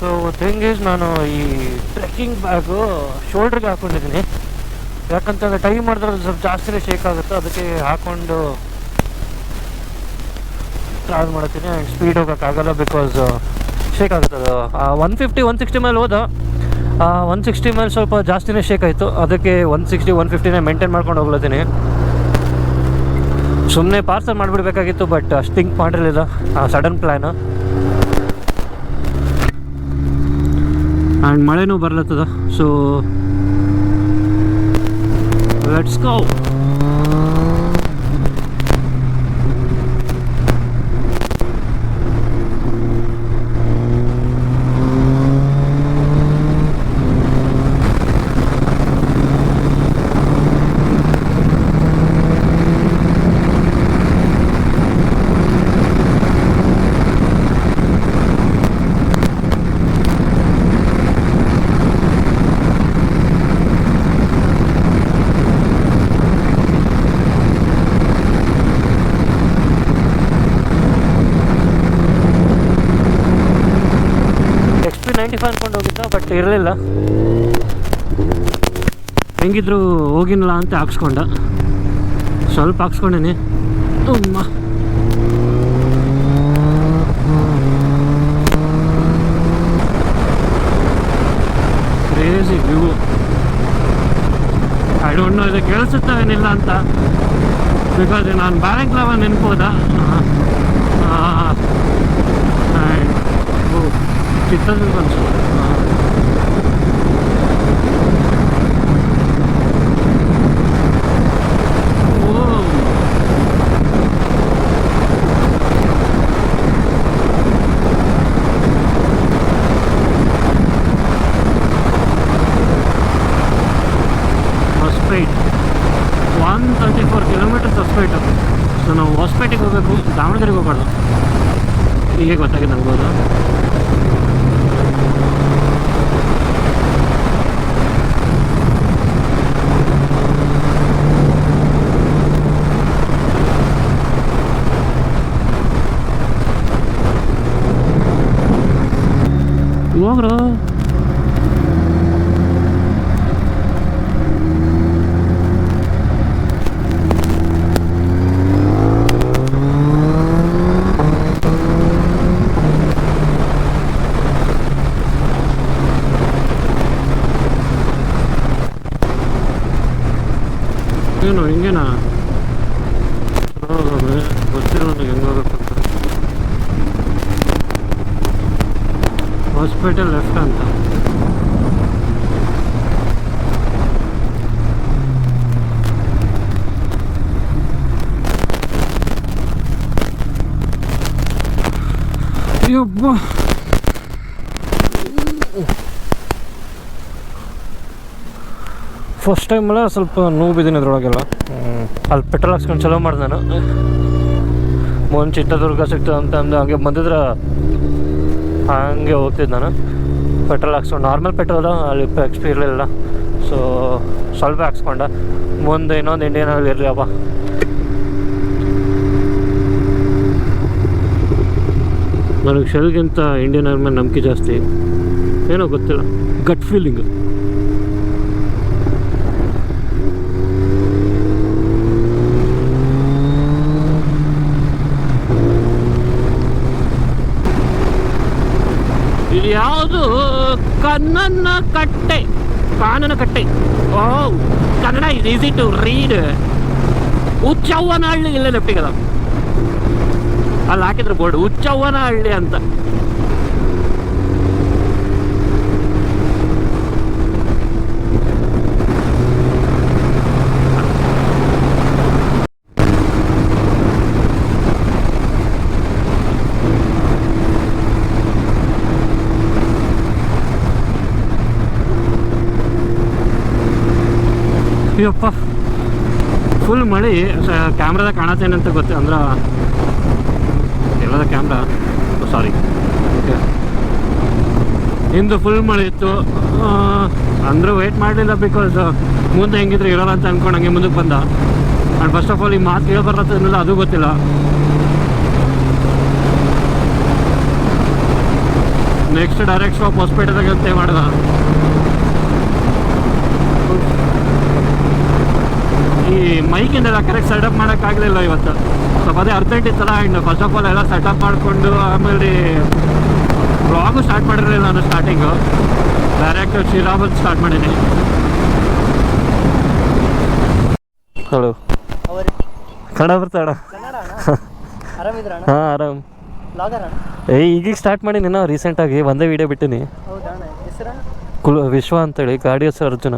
So thing is ನಾನು ಈ trekking bag ಶೋಲ್ಡ್ರಿಗೆ ಹಾಕ್ಕೊಂಡಿದ್ದೀನಿ. ಯಾಕಂತಂದರೆ ಟೈಮ್ ಮಾಡಿದ್ರೆ ಅದು ಸ್ವಲ್ಪ ಜಾಸ್ತಿನೇ ಶೇಕ್ ಆಗುತ್ತೆ, ಅದಕ್ಕೆ ಹಾಕ್ಕೊಂಡು ಟ್ರಾವೆಲ್ ಮಾಡ್ತೀನಿ. ಆ್ಯಂಡ್ ಸ್ಪೀಡ್ ಹೋಗೋಕ್ಕಾಗಲ್ಲ ಬಿಕಾಸ್ ಶೇಕ್ ಆಗುತ್ತೆ ಅದು. 150-160 ಮೇಲೆ ಹೋದ, 160 ಮೇಲೆ ಸ್ವಲ್ಪ ಜಾಸ್ತಿನೇ ಶೇಕ್ ಆಯಿತು. ಅದಕ್ಕೆ 160-150ನೇ ಮೇಂಟೈನ್ ಮಾಡ್ಕೊಂಡು ಹೋಗ್ಲತ್ತೀನಿ. ಸುಮ್ಮನೆ ಪಾರ್ಸಲ್ ಮಾಡಿಬಿಡ್ಬೇಕಾಗಿತ್ತು, ಬಟ್ ಅಷ್ಟು ಥಿಂಕ್ ಮಾಡಿರಲಿಲ್ಲ, ಸಡನ್ ಪ್ಲ್ಯಾನು. ಆ್ಯಂಡ್ ಮಳೆನೂ ಬರ್ಲತ್ತದ. So let's go. XP95 ಅಂದ್ಕೊಂಡು ಹೋಗಿದ್ದ, ಬಟ್ ಇರಲಿಲ್ಲ. ಹೆಂಗಿದ್ರು ಹೋಗಿನಲ್ಲ ಅಂತ ಹಾಕ್ಸ್ಕೊಂಡ, ಸ್ವಲ್ಪ ಹಾಕ್ಸ್ಕೊಂಡೇನಿ. ತುಂಬ crazy view. I don't know ಇದು ಕೇಳಿಸುತ್ತವೇನಿಲ್ಲ ಅಂತ, ಬಿಕಾಸ್ ನಾನು ಬ್ಯಾರೆಕ್ಲಾವ ನೆನ್ಕೋದ. ಚಿತ್ರದುರ್ಗ ಅನ್ಸುತ್ತೆ. ಹೊಸಪೇಟೆ 134 ಕಿಲೋಮೀಟರ್ಸ್ ಹೊಸಪೇಟೆ. ಸೊ ನಾವು ಹೊಸಪೇಟೆಗೆ ಹೋಗಬೇಕು, ದಾವಣಗೆರೆಗೆ ಹೋಗ್ಬಾರ್ದು. ಹೀಗೆ ಗೊತ್ತಾಗಿದೆ ನಂಗೆ. ಹೋದ ಹೋಗ್ರು. ಏನು ಹಿಂಗೇನಾ? ಗೊತ್ತಿರೋ ನನಗೆ ಹೆಂಗೆ ಹೋಗ್ಬೇಕಂತ. ಹಾಸ್ಪಿಟಲ್ ಲೆಫ್ಟ್ ಅಂತ. ಅಯ್ಯಬ್ಬ, ಫಸ್ಟ್ ಟೈಮಲ್ಲ ಸ್ವಲ್ಪ ನೋವು ಬಿದ್ದೀನಿ ಅದ್ರೊಳಗೆಲ್ಲ. ಅಲ್ಲಿ ಪೆಟ್ರೋಲ್ ಹಾಕ್ಸ್ಕೊಂಡು ಚಲೋ ಮಾಡಿದೆ ನಾನು. ಮುಂದೆ ಚಿತ್ರದುರ್ಗ ಸಿಗ್ತದೆ ಅಂತ ಅಂದು ಹಂಗೆ ಬಂದಿದ್ರೆ ಹಾಗೆ ಹೋಗ್ತಿದ್ದೆ ನಾನು. ಪೆಟ್ರೋಲ್ ಹಾಕ್ಸ್ಕೊಂಡು ನಾರ್ಮಲ್ ಪೆಟ್ರೋಲು ಅಲ್ಲಿ XP ಇರಲಿಲ್ಲ, ಸೊ ಸ್ವಲ್ಪ ಹಾಕ್ಸ್ಕೊಂಡ. ಮುಂದೆ ಇನ್ನೊಂದು ಇಂಡಿಯನ್ ಆಯಿಲ್ ಇರಲಿ ಅಪ್ಪ. ನನಗೆ ಶೆಲ್ಗಿಂತ ಇಂಡಿಯನ್ ಆಯಿಲ್ ಮೇಲೆ ನಂಬಿಕೆ ಜಾಸ್ತಿ. ಏನೋ ಗೊತ್ತಿಲ್ಲ, ಗಟ್ ಫೀಲಿಂಗ್. ಇದು ಯಾವುದು? Kananakatte. Oh, Kannada is easy to read. Huchchavvanahalli ಇಲ್ಲೇ ಲೆಫ್ಟಿಗದ, ಅಲ್ಲಿ ಹಾಕಿದ್ರು ಬೋರ್ಡ್ ಹುಚ್ಚವ್ವನಹಳ್ಳಿ ಅಂತ. ಅಯ್ಯಪ್ಪ, ಫುಲ್ ಮಳೆ. ಕ್ಯಾಮ್ರಾದಾಗ ಕಾಣತ್ತೇನಂತ ಗೊತ್ತು ಅಂದ್ರೆ ಎಲ್ಲದ ಕ್ಯಾಮ್ರಾ, ಸಾರಿ, ಓಕೆ. ಹಿಂದೆ ಫುಲ್ ಮಳೆ ಇತ್ತು. ಅಂದರೂ ವೆಯ್ಟ್ ಮಾಡಲಿಲ್ಲ, ಬಿಕಾಸ್ ಮುಂದೆ ಹೆಂಗಿದ್ರೆ ಇರೋಲ್ಲ ಅಂತ ಅಂದ್ಕೊಂಡು ಹಂಗೆ ಮುಂದಕ್ಕೆ ಬಂದ. ಆ್ಯಂಡ್ ಫಸ್ಟ್ ಆಫ್ ಆಲ್ ಈ ಮಾತು ಕೇಳೋ ಬರತ್ತಲ್ಲ, ಅದು ಗೊತ್ತಿಲ್ಲ. ನೆಕ್ಸ್ಟ್ ಡೈರೆಕ್ಟ್ ಸ್ಟಾಪ್ ಹೊಸಪೇಟೆದಾಗ ಅಂತ ಮಾಡ್ದ. ಈ ಮೈಕಿಂದೆಲ್ಲ ಕರೆಕ್ಟ್ ಸೆಟಪ್ ಮಾಡೋಕ್ಕಾಗಲಿಲ್ಲ ಇವತ್ತು, ಸ್ವಲ್ಪ ಅದೇ ಅರ್ಜೆಂಟ್ ಇತ್ತಲ್ಲ. ಆ್ಯಂಡ್ ಫಸ್ಟ್ ಆಫ್ ಆಲ್ ಎಲ್ಲ ಸೆಟಪ್ ಮಾಡಿಕೊಂಡು ಆಮೇಲೆ ಬ್ಲಾಗು ಸ್ಟಾರ್ಟ್ ಮಾಡಿರಲಿಲ್ಲ ನಾನು. ಸ್ಟಾರ್ಟಿಂಗು ಡೈರೆಕ್ಟ್ ಶಿರಾಬಾದ್ ಸ್ಟಾರ್ಟ್ ಮಾಡೀನಿ. ಹಲೋ, ಕನ್ನಡ ಬರ್ತಾಡ? ಹಾಂ ಆರಾಮ್. ಈಗೀಗ ಸ್ಟಾರ್ಟ್ ಮಾಡಿ ನೀನು ರೀಸೆಂಟಾಗಿ ಒಂದೇ ವೀಡಿಯೋ ಬಿಟ್ಟಿನಿ. ವಿಶ್ವ ಅಂತೇಳಿ, ಗಾಡಿ ಹೆಸರು ಅರ್ಜುನ.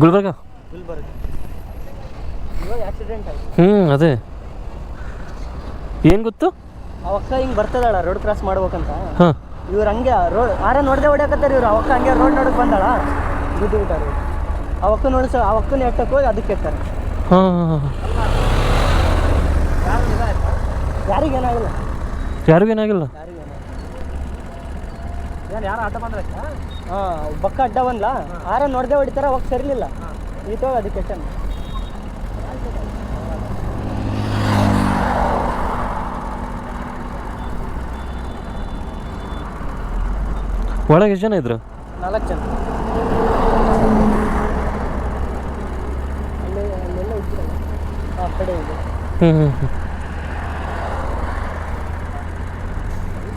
ಗುಲ್ಬರ್ಗ. ಅದೇ ಏನು ಗೊತ್ತು, ಅವಕ್ಕ ಹಿಂಗೆ ಬರ್ತದಾಳ ರೋಡ್ ಕ್ರಾಸ್ ಮಾಡ್ಬೇಕಂತ. ಹಾಂ, ಇವ್ರು ಹಂಗೆ ರೋಡ್ ನೋಡ್ದೆ ಹೊಡ್ಯಾಕತ್ತಾರ ಇವ್ರು. ಅವಕ್ಕ ಹಂಗೆ ರೋಡ್ ನೋಡಕ್ ಬಂದಾಳ, ಬಿದ್ದು ಬಿಟ್ಟಾರ. ಅವಕ್ಕ ನೋಡಿಸ ಅವಕ್ಕನ ಎಟ್ಟಕ್ಕೆ ಹೋಗಿ ಅದಕ್ಕೆ ಎಟ್ಟಾರ. ಹಾಂ, ಯಾರಿಗೇನಾಗಿಲ್ಲ, ಯಾರಿಗೇನಾಗಿಲ್ಲ. ಯಾರು ಆಟ ಬಂದ್ರೆ ಹಾಂ ಬಕ್ಕ ಅಡ್ಡ ಬಂದ್ಲ, ನೋಡ್ದೆ ಹೊಡಿತಾರ. ಅವಾಗ ಸರಿಲಿಲ್ಲ, ಈತೋಗಿ ಅದಕ್ಕೆ ಎಟ್ಟ. ಒಳಗೆ ಎಷ್ಟು ಜನ ಇದ್ರು? 4 ಜನ. ಅಲ್ಲೆಲ್ಲ ಇದ್ರಲ್ಲ ಆ ಕಡೆ ಇದೆ.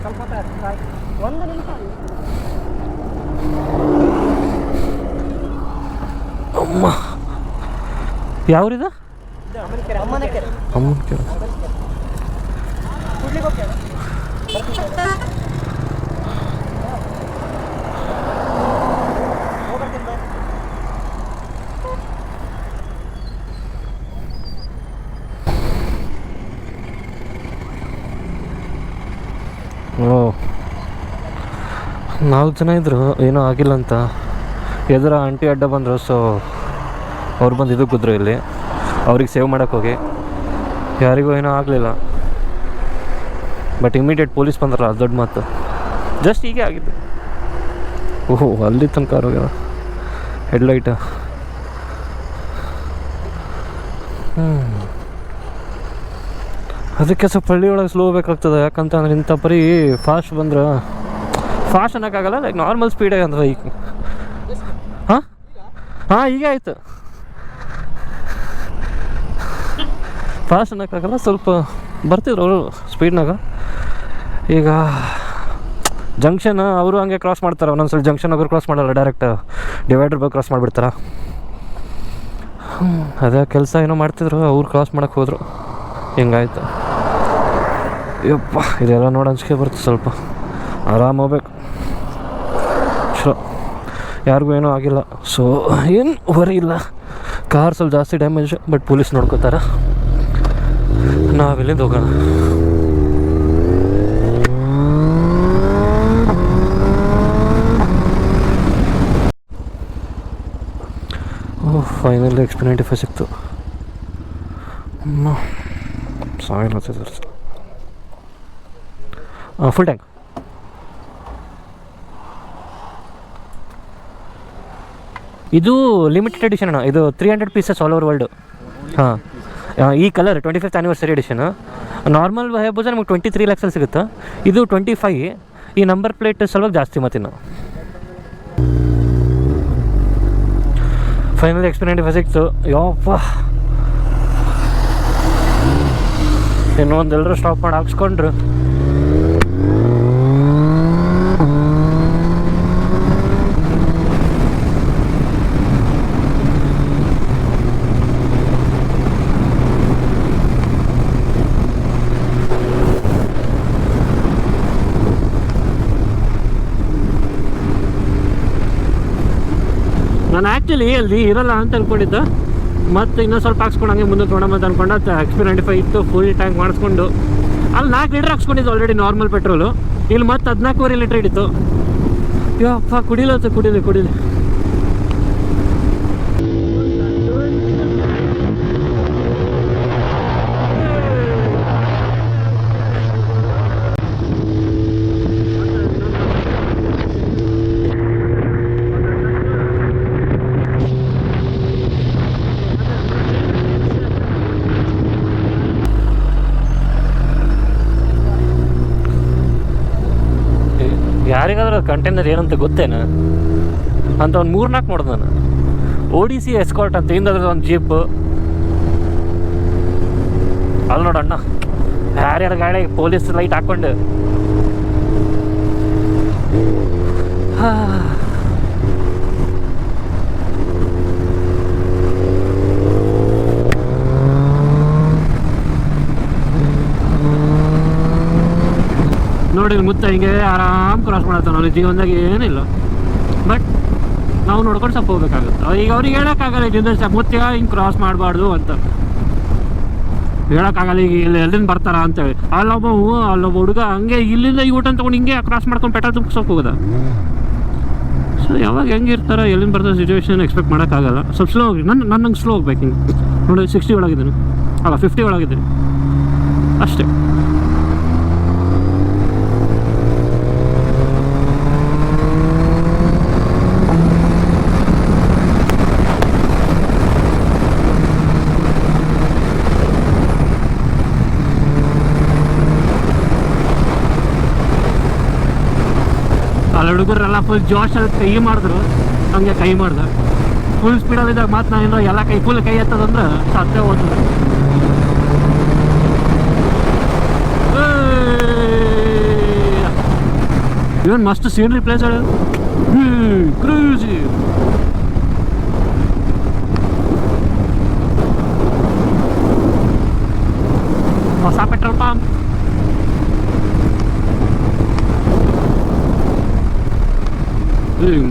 ಸ್ವಲ್ಪ 1 ನಿಮಿಷ. ಅಮ್ಮ, ಯಾವ್ರಿದ? ಅಮ್ಮನ ಕೆರೆ. ಕುಡ್ಲಿಕ್ಕೆ ಹೋಗ್ಯಾರ. ಓ, 4 ಜನ ಇದ್ರು, ಏನೂ ಆಗಿಲ್ಲ ಅಂತ. ಎದುರ ಆಂಟಿ ಅಡ್ಡ ಬಂದರು, ಸೊ ಅವ್ರು ಬಂದು ಇದಕ್ಕೆ ಕುದ್ರು ಇಲ್ಲಿ. ಅವ್ರಿಗೆ ಸೇವ್ ಮಾಡೋಕ್ಕೆ ಹೋಗಿ ಯಾರಿಗೂ ಏನೂ ಆಗಲಿಲ್ಲ. ಬಟ್ ಇಮಿಡಿಯೇಟ್ ಪೊಲೀಸ್ ಬಂದ್ರಲ್ಲ, ಅದು ದೊಡ್ಡ ಮಾತು. ಜಸ್ಟ್ ಹೀಗೆ ಆಗಿದ್ದು. ಓಹೋ, ಅಲ್ಲಿ ತನಕ ಹೋಗ್ಯಾರ ಹೆಡ್ಲೈಟ್. ಅದಕ್ಕೆ ಸ್ವಲ್ಪ ಹಳ್ಳಿ ಒಳಗೆ ಸ್ಲೋ ಬೇಕಾಗ್ತದೆ. ಯಾಕಂತಂದ್ರೆ ಇಂಥ ಪರಿ ಫಾಸ್ಟ್ ಬಂದ್ರೆ, ಫಾಸ್ಟ್ ಅನ್ನೋಕ್ಕಾಗಲ್ಲ, ಲೈಕ್ ನಾರ್ಮಲ್ ಸ್ಪೀಡಾಗಿ ಅಂದ್ರೆ ಈಗ. ಹಾಂ ಈಗ ಆಯಿತು. ಫಾಸ್ಟ್ ಅನ್ನೋಕ್ಕಾಗಲ್ಲ, ಸ್ವಲ್ಪ ಬರ್ತಿದ್ರು ಅವರು ಸ್ಪೀಡ್ನಾಗ. ಈಗ ಜಂಕ್ಷನ್ ಅವರು ಹಂಗೆ ಕ್ರಾಸ್ ಮಾಡ್ತಾರೆ, ಒಂದೊಂದ್ಸಲ ಜಂಕ್ಷನ್ ಹೋಗೋರು ಕ್ರಾಸ್ ಮಾಡಲ್ಲ, ಡೈರೆಕ್ಟ್ ಡಿವೈಡರ್ ಬಗ್ಗೆ ಕ್ರಾಸ್ ಮಾಡಿಬಿಡ್ತಾರೆ. ಅದೇ ಕೆಲಸ ಏನೋ ಮಾಡ್ತಿದ್ರು, ಅವ್ರು ಕ್ರಾಸ್ ಮಾಡೋಕ್ಕೆ ಹೋದರು, ಹಿಂಗಾಯ್ತು. ಯಪ್ಪ, ಇದೆಲ್ಲ ನೋಡಿ ಅಂಜಿಕೆ ಬರುತ್ತೆ. ಸ್ವಲ್ಪ ಆರಾಮ ಹೋಗ್ಬೇಕು. ಚಲೋ, ಯಾರಿಗೂ ಏನೂ ಆಗಿಲ್ಲ, ಸೊ ಏನು ವರಿ ಇಲ್ಲ. ಕಾರ್ ಸ್ವಲ್ಪ ಜಾಸ್ತಿ ಡ್ಯಾಮೇಜ್, ಬಟ್ ಪೊಲೀಸ್ ನೋಡ್ಕೋತಾರೆ. ನಾವಿಲ್ಲಿಂದ ಹೋಗೋಣ. ಓಹ್, ಫೈನಲಿ XP95 ಸಿಕ್ತು. ಸಾಯಿಲ್ ಹತ್ತಿದ್ರು. Full tank. ಇದು ಲಿಮಿಟೆಡ್ ಎಡಿಷನ್ ಅಣ್ಣ. ಇದು 300 ಪೀಸಸ್ ಆಲ್ ಓವರ್ ವರ್ಲ್ಡು. ಹಾಂ, ಈ colour 25th anniversary edition. Normal Hayabusa ನಮಗೆ 23 lakhs ಸಿಗುತ್ತೆ. ಇದು 25. ಈ ನಂಬರ್ ಪ್ಲೇಟ್ ಸಲುವಾಗಿ ಜಾಸ್ತಿ. ಮತ್ತಿನ್ನು ಫೈನಲ್ XP95 ಸಿಕ್ತು. ಯಪ್ಪ, ಇನ್ನೊಂದೆಲ್ಲರೂ ಸ್ಟಾಪ್ ಮಾಡಿ ಹಾಕ್ಸ್ಕೊಂಡ್ರು. ನಾನು ಆ್ಯಕ್ಚುಲಿ ಅಲ್ಲಿ ಇರಲ್ಲ ಅಂತ ಅಂದ್ಕೊಂಡಿದ್ದೆ, ಮತ್ತು ಇನ್ನೂ ಸ್ವಲ್ಪ ಹಾಕ್ಸ್ಕೊಂಡು ಹಂಗೆ ಮುಂದೆ ತೊಗೊಂಡು ಅಂದ್ಕೊಂಡು XP95 ಇತ್ತು. ಫುಲ್ ಟ್ಯಾಂಕ್ ಮಾಡಿಸ್ಕೊಂಡು ಅಲ್ಲಿ 4 ಲೀಟ್ರ್ ಹಾಕ್ಸ್ಕೊಂಡಿದ್ದು ಆಲ್ರೆಡಿ ನಾರ್ಮಲ್ ಪೆಟ್ರೋಲು. ಇಲ್ಲಿ ಮತ್ತು 14.25 ಲೀಟ್ರ್ ಹಿಡಿತು. ಯಪ್ಪ, ಕುಡಿಲಿ. ಕಂಟೈನರ್ ಏನಂತ ಗೊತ್ತೇನ ಅಂತ ಒಂದು 3-4 ನೋಡ್ದೆ ನಾನು. ODC ಎಸ್ಕಾರ್ಟ್ ಅಂತ ಹಿಂದದ್ರದ್ದು ಒಂದು ಜೀಪ್. ಅಲ್ಲಿ ನೋಡಣ್ಣ ಯಾರ್ಯಾರ ಗಾಡಿ ಪೊಲೀಸ್ ಲೈಟ್ ಹಾಕ್ಕೊಂಡು ನೋಡಿ ಮುತ್ತ ಹಿಂಗೆ ಆರಾಮ್ ಕ್ರಾಸ್ ಮಾಡತ್ತಾನ. ಅವ್ನಿಗೆ ಜೀವನದಾಗ ಏನಿಲ್ಲ, ಬಟ್ ನಾವು ನೋಡ್ಕೊಂಡು ಸ್ವಲ್ಪ ಹೋಗ್ಬೇಕಾಗುತ್ತೆ. ಈಗ ಅವ್ರಿಗೆ ಹೇಳೋಕ್ಕಾಗಲ್ಲ ಇದರಿಂದ ಮುತ್ತ ಹಿಂಗೆ ಕ್ರಾಸ್ ಮಾಡಬಾರ್ದು ಅಂತ ಹೇಳೋಕ್ಕಾಗಲ್ಲ. ಈಗ ಇಲ್ಲಿ ಎಲ್ಲಿಂದ ಬರ್ತಾರ ಅಂತೇಳಿ ಅಲ್ಲೊಬ್ಬ ಹುಡುಗ ಹಂಗೆ ಇಲ್ಲಿಂದ ಈ ಊಟ ತೊಗೊಂಡು ಹಿಂಗೆ ಕ್ರಾಸ್ ಮಾಡ್ಕೊಂಡು ಪೆಟ್ರೋಲ್ ತುಂಬಿಸೋಕೆ ಹೋಗೋದ. ಸೊ ಯಾವಾಗ ಹೆಂಗೆ ಇರ್ತಾರೆ ಎಲ್ಲಿಂದ ಬರ್ತಾರೆ ಸಿಚುವೇಶನ್ ಎಕ್ಸ್ಪೆಕ್ಟ್ ಮಾಡೋಕ್ಕಾಗಲ್ಲ. ಸ್ವಲ್ಪ ಸ್ಲೋ ಹೋಗಿ ನನ್ನಂಗೆ ಸ್ಲೋ ಹೋಗ್ಬೇಕು. ಹಿಂಗೆ ನೋಡಿ 60 ಒಳಗಿದ್ದೀನಿ, ಅಲ್ಲ 50 ಒಳಗಿದ್ದೀನಿ ಅಷ್ಟೇ. ಅಲ್ಲಿ ಹುಡುಗರೆಲ್ಲ ಫುಲ್ ಜೋಶಲ್ಲಿ ಕೈ ಮಾಡಿದ್ರು, ಹಂಗೆ ಕೈ ಮಾಡ್ದೆ. ಫುಲ್ ಸ್ಪೀಡಲ್ಲಿದ್ದಾಗ ಮಾತು ನಾನು ಏನೋ ಎಲ್ಲ ಫುಲ್ ಕೈ ಎತ್ತದಂದ್ರೆ ಸತ್ತೇ ಹೋಗ್ತದೆ. ಇವನ್ ಮಸ್ತ್ ಸೀನರಿ ಪ್ಲೇಸ್ ಹೇಳೋದು ಕ್ರೂಜಿ. ಹೊಸ ಪೆಟ್ರೋಲ್ ಪಂಪ್.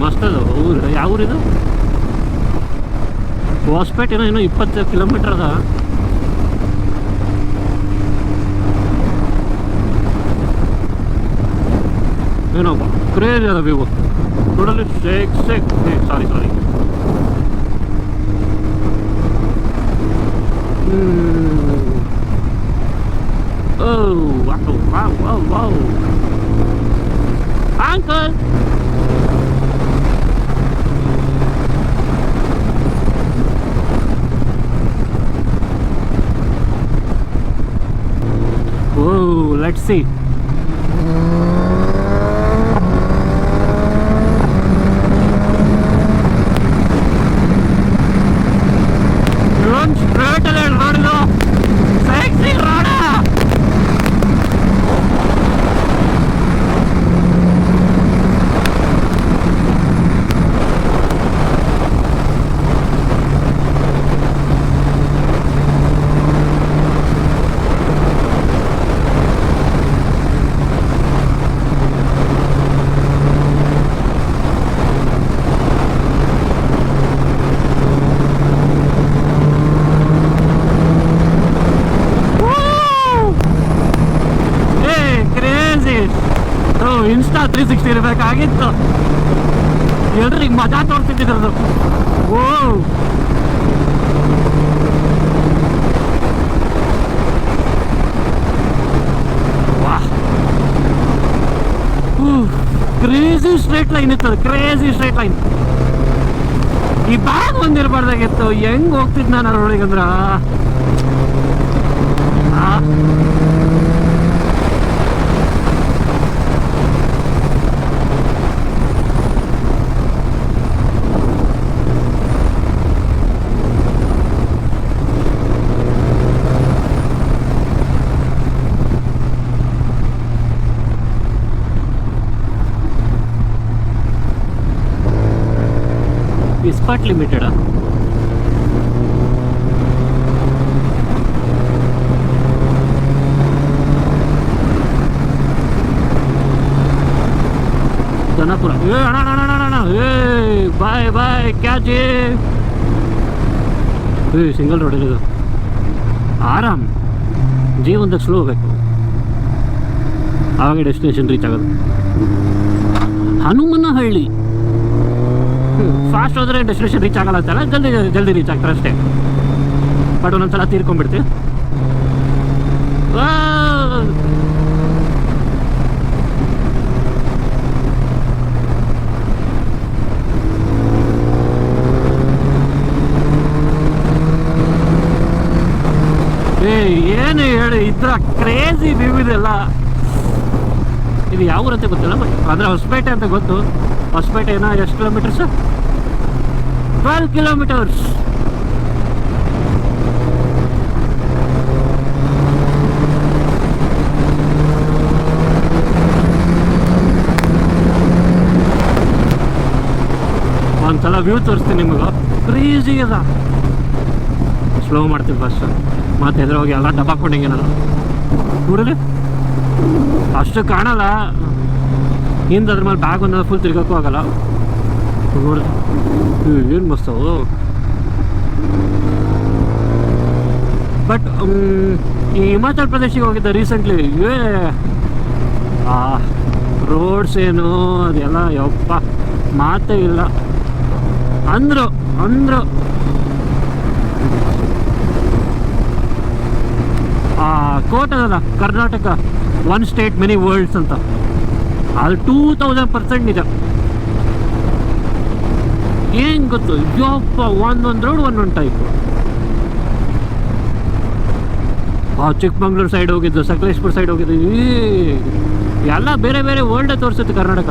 ಮಸ್ತ್ ಅದು ಊರು. ಯಾವ ಊರಿದು? ಹೊಸಪೇಟೆ ಏನೋ 20 ಕಿಲೋಮೀಟರ್ ಅದ. ಏನಪ್ಪ ಕ್ರೇಜಿ ಅದ ವ್ಯೂ ನೋಡಲಿ. Sorry uncle. Let's see. Run straight ahead, road is sexy road. Insta 360 ಇರಬೇಕಾಗಿತ್ತು. ಎಲ್ರಿಗೆ ಮಜಾ ತೋರ್ತಿದ್ದಿದ್ದು. ಓ ವಾಹ್, ಕ್ರೇಜಿ ಸ್ಟ್ರೇಟ್ ಲೈನ್ ಇತ್ತು. Crazy straight line. ಈ ಬ್ಯಾಗ್ ಒಂದಿರಬಾರ್ದಾಗಿತ್ತು. ಹೆಂಗ್ ಹೋಗ್ತಿದ್ ನಾನು ಅದ್ರೊಳಗಂದ್ರ ಇಸ್ಪಾಟ್ ಲಿಮಿಟೆಡ್. ದನಪುರ. ಅಣ್ಣ ಬಾಯ್ ಕ್ಯಾಚ್. ಸಿಂಗಲ್ ರೋಡ್ ಇರೋದು. ಆರಾಮ್ ಜೀವನದಾಗ ಸ್ಲೋ ಹೋಗ್ಬೇಕು, ಆವಾಗ ಡೆಸ್ಟಿನೇಷನ್ ರೀಚ್ ಆಗೋದು. ಹನುಮನಹಳ್ಳಿ ಫಾಸ್ಟ್ ಹೋದರೆ ಡೆಸ್ಟಿನೇಷನ್ ರೀಚ್ ಆಗಲ್ಲ ಅಂತಲ್ಲ, ಜಲ್ದಿ ರೀಚ್ ಆಗ್ತಾರೆ ಅಷ್ಟೇ. ಬಟ್ ಒಂದೊಂದ್ಸಲ ತೀರ್ಕೊಂಡ್ಬಿಡ್ತೀವಿ. ಏನು ಹೇಳಿ ಇದ್ರ ಕ್ರೇಜಿ ವ್ಯೂ ಇದೆಲ್ಲ. ಇದು ಯಾವ ಊರಂತ ಗೊತ್ತಿಲ್ಲ, ಬಟ್ ಅಂದರೆ ಹೊಸಪೇಟೆ ಅಂತ ಗೊತ್ತು. ಹೊಸಪೇಟೆನ ಎಷ್ಟು ಕಿಲೋಮೀಟರ್ಸ್? 12 ಕಿಲೋಮೀಟರ್ಸ್. ಒಂದ್ಸಲ ವ್ಯೂ ತೋರಿಸ್ತೀನಿ ನಿಮಗೆ, ಕ್ರೇಜಿ ಅದ. ಸ್ಲೋ ಮಾಡ್ತೀನಿ ಫಸ್ಟ್, ಮತ್ತೆ ಎದುರು ಹೋಗಿ ಎಲ್ಲ ಡಬ್ಬಾಕೊಂಡಿಂಗೆ ನಾನು ನೋಡಿರಿ, ಅಷ್ಟು ಕಾಣಲ್ಲ. ಹಿಂದೆ ಅದ್ರ ಮೇಲೆ ಬ್ಯಾಗ್ ಒಂದೆಲ್ಲ ಫುಲ್ ತಿರ್ಗೋಕ್ಕೂ ಆಗಲ್ಲ. ನೋಡಿ ಏನು ಮಸ್ತವು. ಬಟ್ ಈ ಹಿಮಾಚಲ್ ಪ್ರದೇಶಿಗೆ ಹೋಗಿದ್ದೆ ರೀಸೆಂಟ್ಲಿ. ರೋಡ್ಸ್ ಏನು ಅದೆಲ್ಲ ಯಪ್ಪ ಮಾತೇ ಇಲ್ಲ. ಅಂದರು ಕೋಟ್ ಅದಲ್ಲ Karnataka, one state many world's ಅಂತ, ಅದು 2000% ನಿಜ. ಏನು ಗೊತ್ತು ಯಪ್ಪ, ಒಂದೊಂದು ರೋಡ್ ಒಂದೊಂದು ಟೈಪು. ಚಿಕ್ಕಮಂಗ್ಳೂರು ಸೈಡ್ ಹೋಗಿದ್ದು, ಸಕಲೇಶ್ಪುರ ಸೈಡ್ ಹೋಗಿದ್ದು, ಎಲ್ಲ ಬೇರೆ ಬೇರೆ ವರ್ಲ್ಡೇ ತೋರಿಸುತ್ತೆ ಕರ್ನಾಟಕ.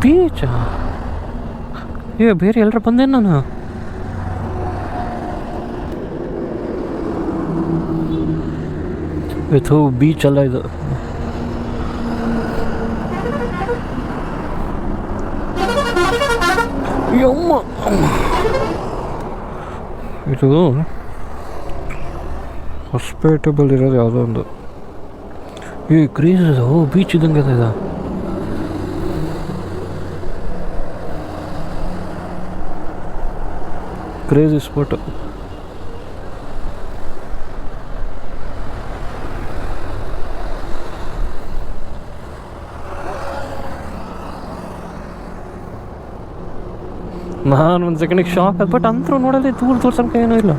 ಬೀಚ ಬೇರೆ ಎಲ್ಲರ ಬಂದೇನು ನಾನು. ಇದು ಬೀಚ್ ಅಲ್ಲ, ಇದು ಯಮ್ಮ. ಇದು ಹೊಸಪೇಟೆ ಬಲ್ಲಿ ಇರೋದು ಯಾವುದೋ ಒಂದು ಕ್ರೇಜ್ ಅದು, ಬೀಚ್ ಇದ್ದಂಗೆ ಅದ. Crazy spot. ನಾನು ಒಂದು ಸೆಕೆಂಡಿಗೆ ಶಾಕ್ ಆದ, ಬಟ್ ಅಂತರೂ ನೋಡೋದೇ ದೂರ ತೋರ್ಸೋಕೆ ಏನೂ ಇಲ್ಲ.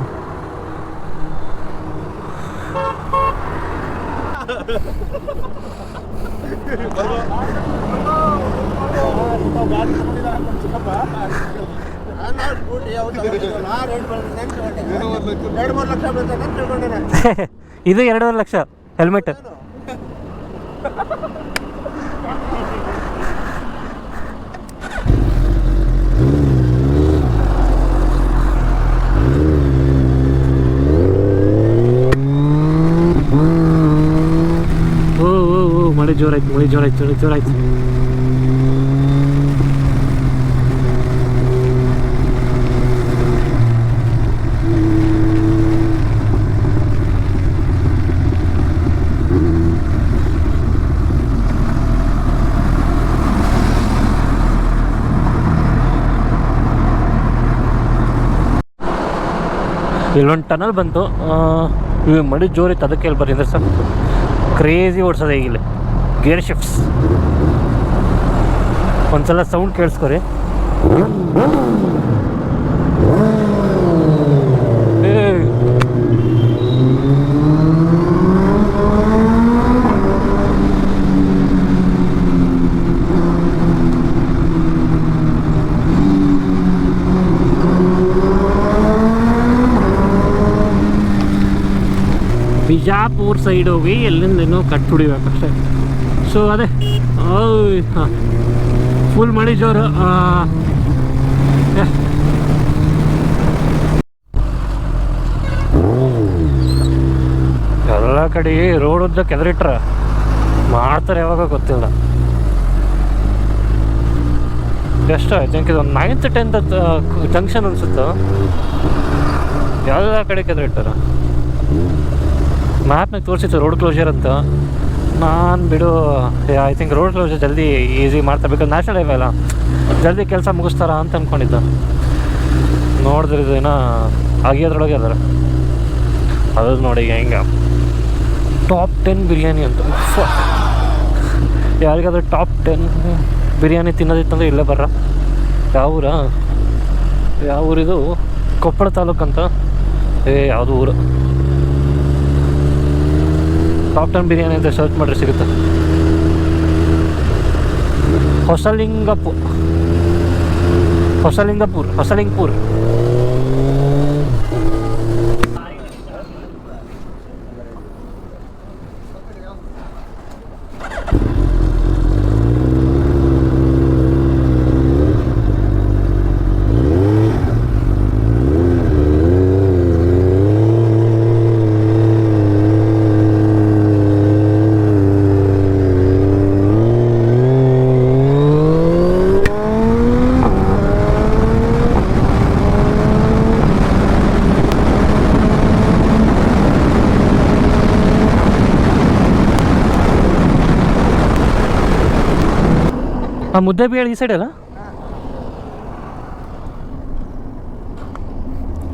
ಇದು 2.5 ಲಕ್ಷ ಹೆಲ್ಮೆಟ್. ಮಳೆ ಜೋರಾಯ್ತು. ಇಲ್ಲೊಂದು ಟನಲ್ ಬಂತು, ಮಳೆ ಜೋರಿತ್ತು, ಅದಕ್ಕೆ ಇಲ್ಲಿ ಬರ್ರಿ ಸರ್. ಕ್ರೇಜಿ ಓಡಿಸೋದು ಈಗಿಲ್ಲ, ಗೇರ್ ಶಿಫ್ಟ್ಸ್. ಒಂದ್ಸಲ ಸೌಂಡ್ ಕೇಳಿಸ್ಕೊರಿ. ಬಿಜಾಪುರ ಸೈಡ್ ಹೋಗಿ ಎಲ್ಲಿಂದೇನೋ ಕಟ್ ಹೊಡಿಬೇಕಷ್ಟೆ. ಸೊ ಅದೇ ಹಾಂ, ಫುಲ್ ಮಳೆ ಜೋರು. ಎಲ್ಲ ಕಡೆ ರೋಡ್ ಉದ್ದ ಕೆದರಿಟ್ರ ಮಾಡ್ತಾರೆ, ಯಾವಾಗ ಗೊತ್ತಿಲ್ಲ. ಎಷ್ಟು ಐ ಥಿಂಕ್ ಇದೊಂದು 9th 10th ಜಂಕ್ಷನ್ ಅನಿಸುತ್ತೆ. ಎಲ್ಲ ಕಡೆ ಕೆದರಿಟ್ಟಾರ. ಮ್ಯಾಪ್ನಾಗ ತೋರಿಸಿತ್ತು ರೋಡ್ ಕ್ಲೋಜರ್ ಅಂತ. ನಾನು ಬಿಡು, ಐ ಥಿಂಕ್ ರೋಡ್ ಕ್ಲೋಜರ್ ಜಲ್ದಿ ಈಸಿ ಮಾಡ್ತಾರೆ, ಬೇಕಾದ್ರೆ ನ್ಯಾಷನಲ್ ಹೈವೇ ಅಲ್ಲ, ಜಲ್ದಿ ಕೆಲಸ ಮುಗಿಸ್ತಾರ ಅಂತ ಅಂದ್ಕೊಂಡಿದ್ದ. ನೋಡಿದ್ರೆ ಇದು ಏನೋ ಆಗಿಯೋದ್ರೊಳಗೆ ಅದಾರ. ಅದು ನೋಡಿ ಹೆಂಗೆ ಟಾಪ್ 10 ಬಿರಿಯಾನಿ ಅಂತ. ಯಾರಿಗಾದ್ರೂ ಟಾಪ್ 10 ಬಿರಿಯಾನಿ ತಿನ್ನೋದಿತ್ತಂದ್ರೆ ಇಲ್ಲೇ ಬರ್ರ. ಯಾವ ಊರಿದು? ಕೊಪ್ಪಳ ತಾಲೂಕು ಅಂತ. ಯಾವುದು ಊರು? ಟಾಪ್ 10 ಬಿರಿಯಾನಿ ಅಂತ ಸರ್ಚ್ ಮಾಡಿದ್ರೆ ಸಿಗುತ್ತೆ. ಹೊಸಲಿಂಗಪುರ್. ಮುದ್ದೆಬಿಹಾಳ್ ಈ ಸೈಡ್ ಅಲ್ಲ,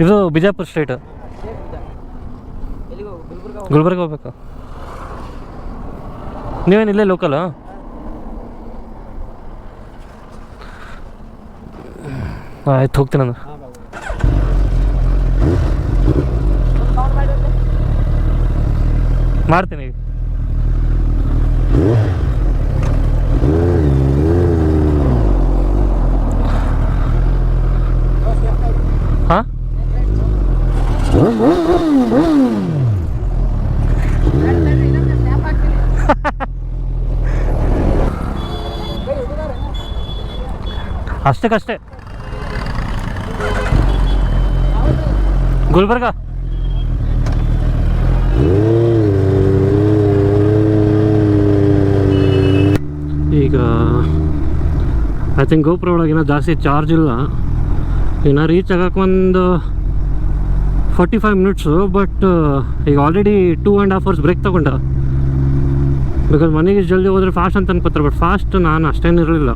ಇದು ಬಿಜಾಪುರ ಸ್ಟ್ರೈಟ್. ಗುಲ್ಬರ್ಗ ಹೋಗ್ಬೇಕಾ? ನೀವೇನು ಇಲ್ಲೇ ಲೋಕಲಾ? ಆಯ್ತು, ಹೋಗ್ತೀನಿ ನಾನು. ಮಾಡ್ತೀನಿ ಈಗ. ಹಾಂ, ಅಷ್ಟಕ್ಕಷ್ಟೇ. ಗುಲ್ಬರ್ಗ. ಈಗ ಐ ಥಿಂಕ್ ಗೋಪುರ ಒಳಗೇನೋ ಜಾಸ್ತಿ ಚಾರ್ಜ್ ಇಲ್ಲ. ಇನ್ನು ರೀಚ್ ಆಗೋಕ್ಕೆ ಒಂದು 45 ಮಿನಿಟ್ಸು. ಬಟ್ ಈಗ ಆಲ್ರೆಡಿ 2.5 hours ಬ್ರೇಕ್ ತೊಗೊಂಡ. ಬಿಕಾಸ್ ಮನೆಗೆ ಜಲ್ದಿ ಹೋದರೆ ಫಾಸ್ಟ್ ಅಂತ ಅನ್ಕೋತಾರೆ, ಬಟ್ ಫಾಸ್ಟ್ ನಾನು ಅಷ್ಟೇನಿರಲಿಲ್ಲ.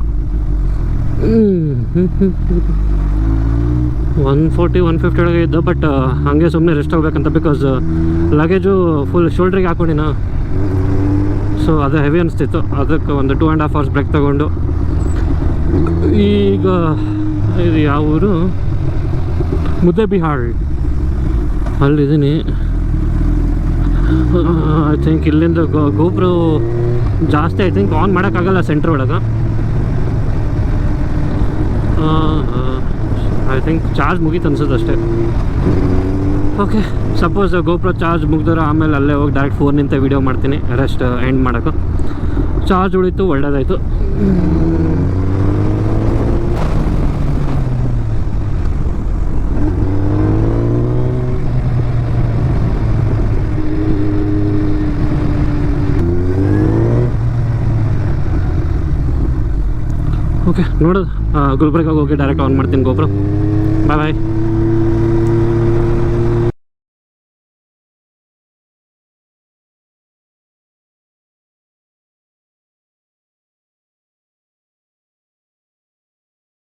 140-150 ಒಳಗೆ ಇದ್ದು. ಬಟ್ ಹಾಗೆ ಸುಮ್ಮನೆ ರೆಸ್ಟ್ ಹೋಗ್ಬೇಕಂತ, ಬಿಕಾಸ್ ಲಗೇಜು ಫುಲ್ ಶೋಲ್ಡ್ರಿಗೆ ಹಾಕೊಂಡಿನ. ಸೊ ಅದು ಹೆವಿ ಅನಿಸ್ತಿತ್ತು. ಅದಕ್ಕೆ ಒಂದು 2.5 hours ಬ್ರೇಕ್ ತೊಗೊಂಡು ಈಗ ಇದು ಯಾವ ಊರು? ಮುದ್ದೆಬಿಹಾಳ್ ಅಲ್ಲಿದ್ದೀನಿ. ಐ ಥಿಂಕ್ ಇಲ್ಲಿಂದ ಗೋಪುರ ಜಾಸ್ತಿ ಐ ಥಿಂಕ್ ಆನ್ ಮಾಡೋಕ್ಕಾಗಲ್ಲ ಸೆಂಟ್ರ್ ಒಳಗೆ. ಐ ಥಿಂಕ್ ಚಾರ್ಜ್ ಮುಗೀತು ಅನ್ಸುತ್ತೆ ಅಷ್ಟೇ. ಓಕೆ, ಸಪೋಸ್ ಗೋಪುರ ಚಾರ್ಜ್ ಮುಗಿದ್ರೆ ಆಮೇಲೆ ಅಲ್ಲೇ ಹೋಗಿ ಡೈರೆಕ್ಟ್ ಫೋನ್ನಿಂದ ವೀಡಿಯೋ ಮಾಡ್ತೀನಿ, ರೆಸ್ಟ್ ಎಂಡ್ ಮಾಡೋಕ್ಕೆ. ಚಾರ್ಜ್ ಉಳಿತು, ಒಳ್ಳೆಯದಾಯಿತು. ಓಕೆ, ನೋಡೋದು ಗುಲ್ಬರ್ಗಾಗೆ ಹೋಗಿ ಡೈರೆಕ್ಟ್ ಆನ್ ಮಾಡ್ತೀನಿ ಗೋಪುರ. ಬಾಯ್ ಬಾಯ್.